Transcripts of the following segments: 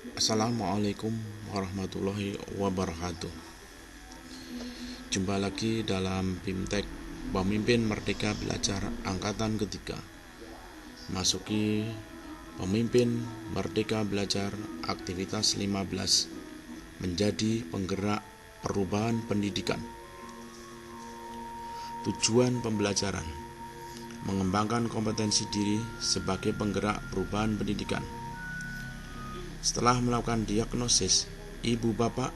Assalamualaikum warahmatullahi wabarakatuh. Jumpa lagi dalam BIMTEK Pemimpin Merdeka Belajar Angkatan Ketiga. Masuki Pemimpin Merdeka Belajar aktivitas 15, menjadi penggerak perubahan pendidikan. Tujuan pembelajaran: mengembangkan kompetensi diri sebagai penggerak perubahan pendidikan. Setelah melakukan diagnosis, ibu bapak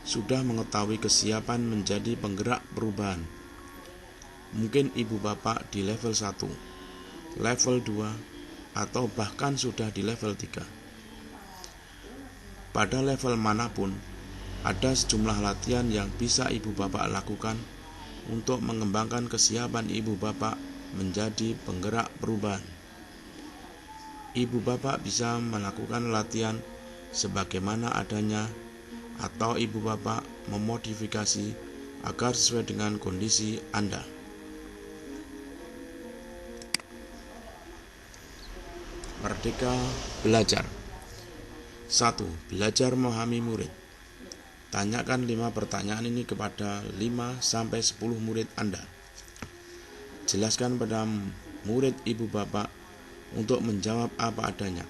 sudah mengetahui kesiapan menjadi penggerak perubahan. Mungkin ibu bapak di level 1, level 2, atau bahkan sudah di level 3. Pada level manapun, ada sejumlah latihan yang bisa ibu bapak lakukan untuk mengembangkan kesiapan ibu bapak menjadi penggerak perubahan. Ibu bapak bisa melakukan latihan sebagaimana adanya, atau ibu bapak memodifikasi agar sesuai dengan kondisi Anda. Merdeka belajar. 1. Belajar memahami murid. Tanyakan 5 pertanyaan ini kepada 5-10 murid Anda. Jelaskan pada murid ibu bapak untuk menjawab apa adanya.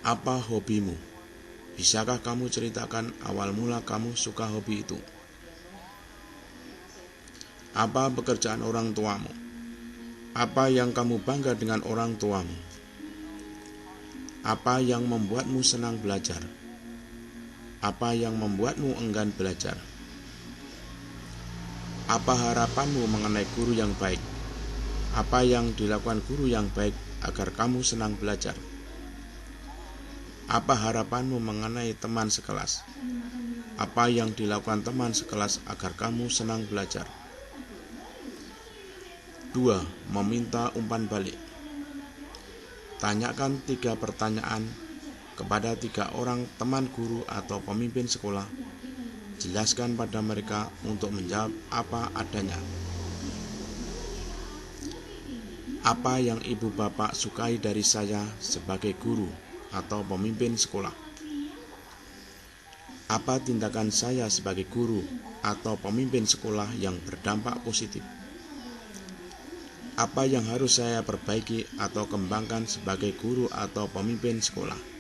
Apa hobimu? Bisakah kamu ceritakan awal mula kamu suka hobi itu? Apa pekerjaan orang tuamu? Apa yang kamu bangga dengan orang tuamu? Apa yang membuatmu senang belajar? Apa yang membuatmu enggan belajar? Apa harapanmu mengenai guru yang baik? Apa yang dilakukan guru yang baik agar kamu senang belajar? Apa harapanmu mengenai teman sekelas? Apa yang dilakukan teman sekelas agar kamu senang belajar? 2. Meminta umpan balik. Tanyakan 3 pertanyaan kepada 3 orang teman guru atau pemimpin sekolah. Jelaskan pada mereka untuk menjawab apa adanya. Apa yang ibu bapak sukai dari saya sebagai guru atau pemimpin sekolah? Apa tindakan saya sebagai guru atau pemimpin sekolah yang berdampak positif? Apa yang harus saya perbaiki atau kembangkan sebagai guru atau pemimpin sekolah?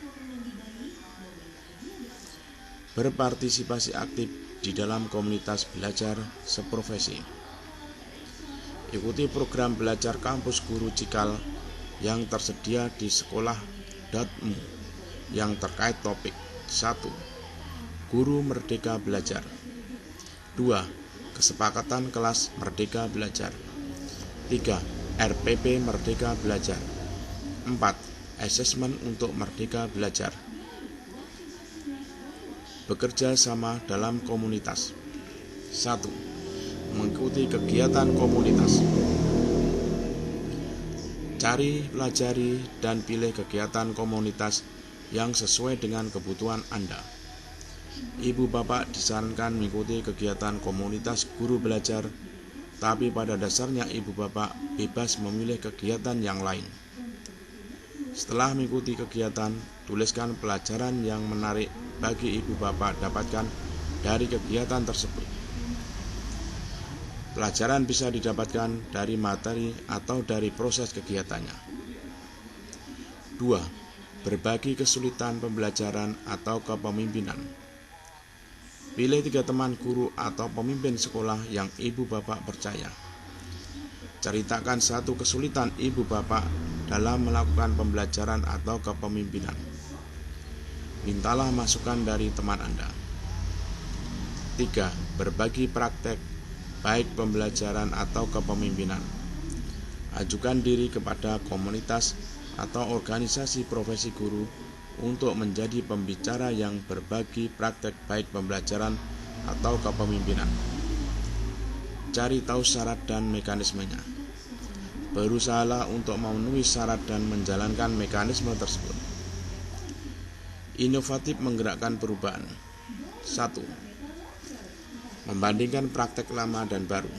Berpartisipasi aktif di dalam komunitas belajar seprofesi. Ikuti program belajar kampus guru Cikal yang tersedia di sekolah.mu yang terkait topik. 1. Guru Merdeka Belajar. 2. Kesepakatan kelas Merdeka Belajar. 3. RPP Merdeka Belajar. 4. Asesmen untuk Merdeka Belajar. Bekerja sama dalam komunitas. 1. Mengikuti kegiatan komunitas. Cari, pelajari, dan pilih kegiatan komunitas yang sesuai dengan kebutuhan Anda. Ibu bapak disarankan mengikuti kegiatan komunitas guru belajar, tapi pada dasarnya ibu bapak bebas memilih kegiatan yang lain. Setelah mengikuti kegiatan, tuliskan pelajaran yang menarik bagi ibu bapak dapatkan dari kegiatan tersebut. Pelajaran bisa didapatkan dari materi atau dari proses kegiatannya. 2. Berbagi kesulitan pembelajaran atau kepemimpinan. Pilih 3 teman guru atau pemimpin sekolah yang ibu bapak percaya. Ceritakan 1 kesulitan ibu bapak dalam melakukan pembelajaran atau kepemimpinan. Mintalah masukan dari teman Anda. 3. Berbagi praktek baik pembelajaran atau kepemimpinan. Ajukan diri kepada komunitas atau organisasi profesi guru untuk menjadi pembicara yang berbagi praktek baik pembelajaran atau kepemimpinan. Cari tahu syarat dan mekanismenya. Berusahalah untuk memenuhi syarat dan menjalankan mekanisme tersebut. Inovatif menggerakkan perubahan. 1. Membandingkan praktek lama dan baru.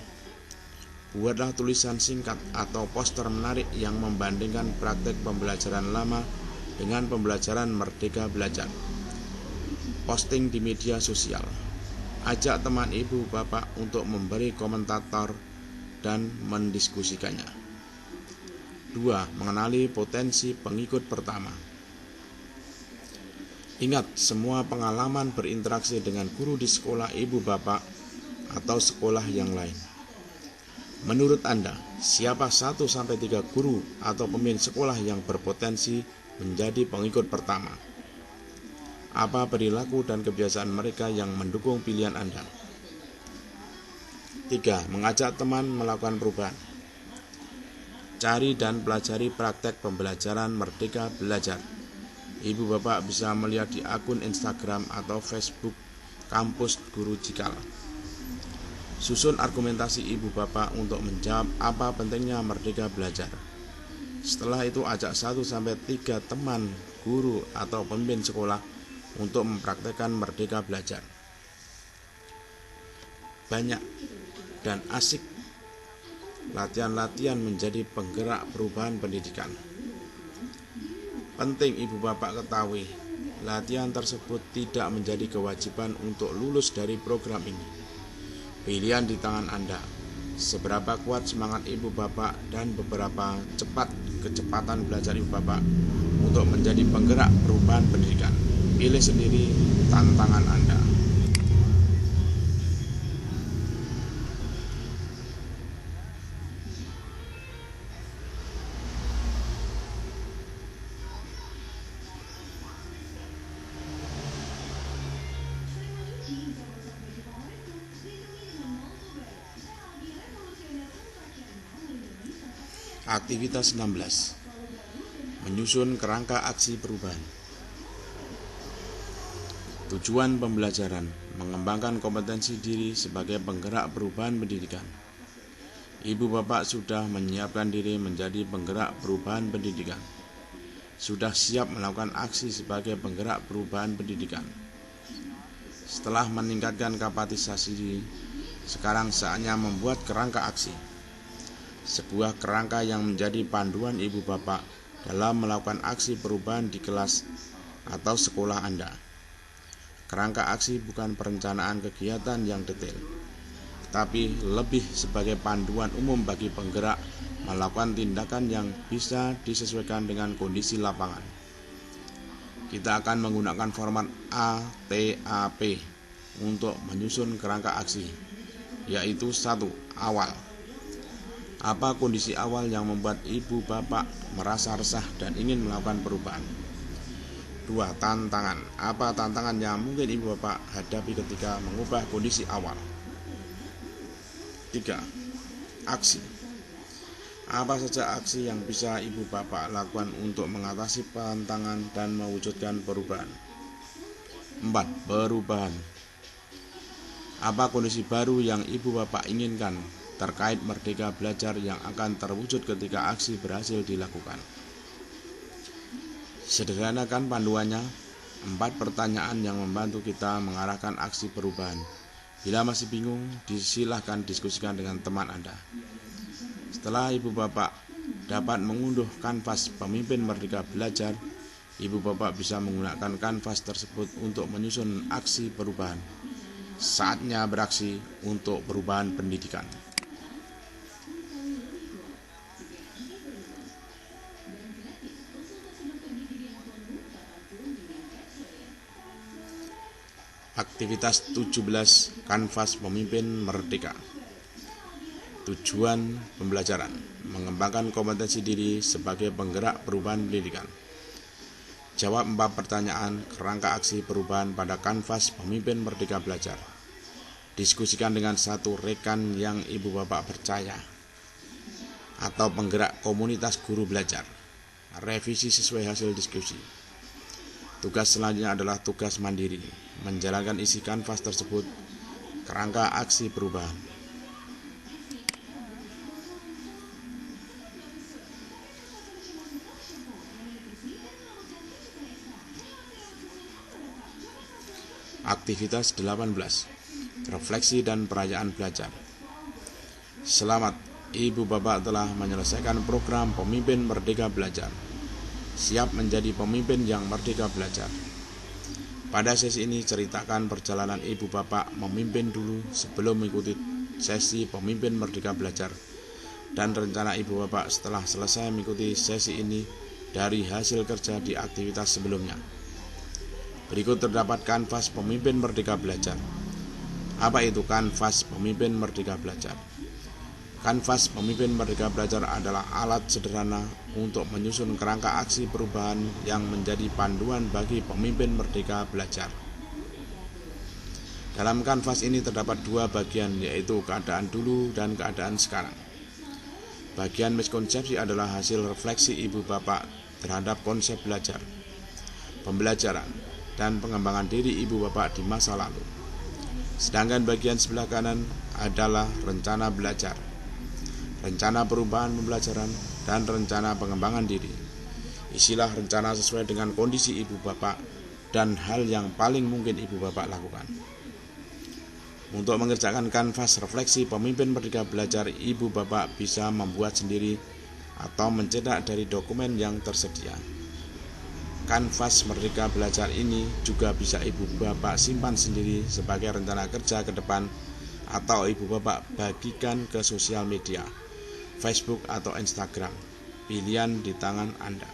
Buatlah tulisan singkat atau poster menarik yang membandingkan praktek pembelajaran lama dengan pembelajaran Merdeka Belajar. Posting di media sosial. Ajak teman ibu bapak untuk memberi komentator dan mendiskusikannya. 2. Mengenali potensi pengikut pertama. Ingat, semua pengalaman berinteraksi dengan guru di sekolah ibu bapak atau sekolah yang lain. Menurut Anda, siapa 1-3 guru atau pemimpin sekolah yang berpotensi menjadi pengikut pertama? Apa perilaku dan kebiasaan mereka yang mendukung pilihan Anda? 3. Mengajak teman melakukan perubahan. Cari dan pelajari praktek pembelajaran Merdeka Belajar. Ibu bapak bisa melihat di akun Instagram atau Facebook Kampus Guru Cikal. Susun argumentasi ibu bapak untuk menjawab apa pentingnya Merdeka Belajar. Setelah itu ajak 1-3 teman, guru, atau pemimpin sekolah untuk mempraktekkan Merdeka Belajar. Banyak dan asik. Latihan-latihan menjadi penggerak perubahan pendidikan. Penting ibu bapak ketahui, latihan tersebut tidak menjadi kewajiban untuk lulus dari program ini. Pilihan di tangan Anda. Seberapa kuat semangat ibu bapak dan beberapa kecepatan belajar ibu bapak untuk menjadi penggerak perubahan pendidikan. Pilih sendiri tantangan Anda. Aktivitas 16. Menyusun kerangka aksi perubahan. Tujuan pembelajaran: mengembangkan kompetensi diri sebagai penggerak perubahan pendidikan. Ibu bapak sudah menyiapkan diri menjadi penggerak perubahan pendidikan. Sudah siap melakukan aksi sebagai penggerak perubahan pendidikan. Setelah meningkatkan kapasitas diri, sekarang saatnya membuat kerangka aksi. Sebuah kerangka yang menjadi panduan ibu bapak dalam melakukan aksi perubahan di kelas atau sekolah Anda. Kerangka aksi bukan perencanaan kegiatan yang detail, tapi lebih sebagai panduan umum bagi penggerak melakukan tindakan yang bisa disesuaikan dengan kondisi lapangan. Kita akan menggunakan format ATAP untuk menyusun kerangka aksi, yaitu 1. Awal. Apa kondisi awal yang membuat ibu bapak merasa resah dan ingin melakukan perubahan? 2. Tantangan. Apa tantangan yang mungkin ibu bapak hadapi ketika mengubah kondisi awal? 3. Aksi. Apa saja aksi yang bisa ibu bapak lakukan untuk mengatasi tantangan dan mewujudkan perubahan? 4. Perubahan. Apa kondisi baru yang ibu bapak inginkan terkait Merdeka Belajar yang akan terwujud ketika aksi berhasil dilakukan? Sederhanakan panduannya. 4 pertanyaan yang membantu kita mengarahkan aksi perubahan. Bila masih bingung, silahkan diskusikan dengan teman Anda. Setelah ibu bapak dapat mengunduh kanvas pemimpin Merdeka Belajar, ibu bapak bisa menggunakan kanvas tersebut untuk menyusun aksi perubahan. Saatnya beraksi untuk perubahan pendidikan. Aktivitas 17. Kanvas Pemimpin Merdeka. Tujuan pembelajaran: mengembangkan kompetensi diri sebagai penggerak perubahan pendidikan. Jawab 4 pertanyaan kerangka aksi perubahan pada kanvas Pemimpin Merdeka Belajar. Diskusikan dengan 1 rekan yang ibu bapak percaya atau penggerak komunitas guru belajar. Revisi sesuai hasil diskusi. Tugas selanjutnya adalah tugas mandiri, menjalankan isi kanvas tersebut, kerangka aksi perubahan. Aktivitas 18. Refleksi dan perayaan belajar. Selamat, ibu bapak telah menyelesaikan program Pemimpin Merdeka Belajar. siap menjadi pemimpin yang merdeka belajar. Pada sesi ini ceritakan perjalanan ibu bapak memimpin dulu sebelum mengikuti sesi pemimpin merdeka belajar, dan rencana ibu bapak setelah selesai mengikuti sesi ini dari hasil kerja di aktivitas sebelumnya. Berikut terdapat kanvas pemimpin merdeka belajar. Apa itu kanvas pemimpin merdeka belajar? Kanvas pemimpin merdeka belajar adalah alat sederhana untuk menyusun kerangka aksi perubahan yang menjadi panduan bagi pemimpin merdeka belajar. Dalam kanvas ini terdapat dua bagian, yaitu keadaan dulu dan keadaan sekarang. Bagian miskonsepsi adalah hasil refleksi ibu bapak terhadap konsep belajar, pembelajaran, dan pengembangan diri ibu bapak di masa lalu. Sedangkan bagian sebelah kanan adalah rencana belajar, rencana perubahan pembelajaran, dan rencana pengembangan diri. Isilah rencana sesuai dengan kondisi ibu bapak dan hal yang paling mungkin ibu bapak lakukan. Untuk mengerjakan kanvas refleksi pemimpin merdeka belajar, ibu bapak bisa membuat sendiri atau mencetak dari dokumen yang tersedia. Kanvas merdeka belajar ini juga bisa ibu bapak simpan sendiri sebagai rencana kerja ke depan, atau ibu bapak bagikan ke sosial media, Facebook atau Instagram. Pilihan di tangan Anda.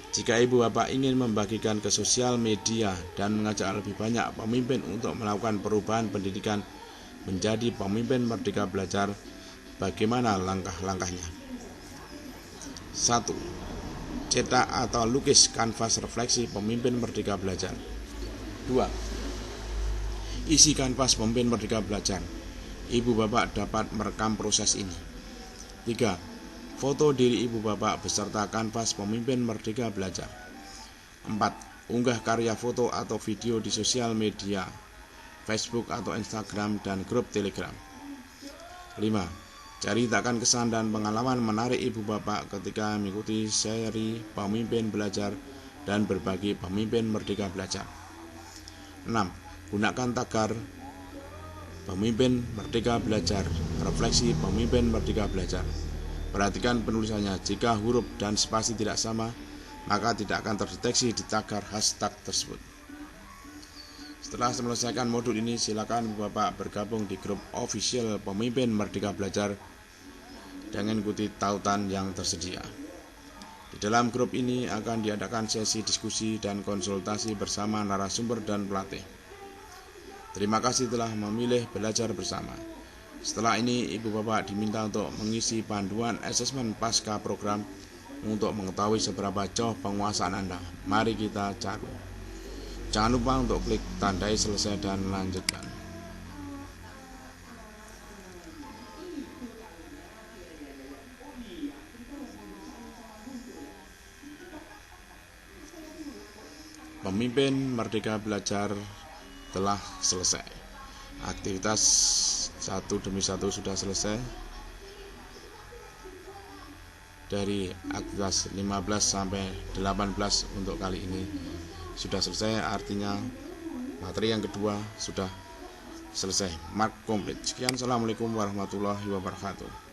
Jika ibu bapak ingin membagikan ke sosial media dan mengajak lebih banyak pemimpin untuk melakukan perubahan pendidikan menjadi pemimpin merdeka belajar, bagaimana langkah-langkahnya? 1. Cetak atau lukis kanvas refleksi pemimpin merdeka belajar. 2. Isi kanvas pemimpin merdeka belajar. Ibu bapak dapat merekam proses ini. 3. Foto diri ibu bapak beserta kanvas pemimpin merdeka belajar. 4. Unggah karya foto atau video di sosial media, Facebook atau Instagram, dan grup Telegram. 5. Ceritakan kesan dan pengalaman menarik ibu bapak ketika mengikuti seri pemimpin belajar dan berbagi pemimpin merdeka belajar. 6. Gunakan tagar pemimpin merdeka belajar, refleksi pemimpin merdeka belajar. Perhatikan penulisannya. Jika huruf dan spasi tidak sama, maka tidak akan terdeteksi di tagar hashtag tersebut. Setelah menyelesaikan modul ini, silakan Bapak bergabung di grup official pemimpin merdeka belajar dengan ikuti tautan yang tersedia. Di dalam grup ini akan diadakan sesi diskusi dan konsultasi bersama narasumber dan pelatih. Terima kasih telah memilih belajar bersama. Setelah ini, ibu bapak diminta untuk mengisi panduan asesmen pasca program untuk mengetahui seberapa jauh penguasaan Anda. Mari kita cari. Jangan lupa untuk klik tandai selesai dan lanjutkan. Pemimpin merdeka belajar telah selesai. Aktivitas satu demi satu sudah selesai. Dari aktivitas 15 sampai 18 untuk kali ini sudah selesai, artinya materi yang kedua sudah selesai, mark komplit. Sekian, assalamualaikum warahmatullahi wabarakatuh.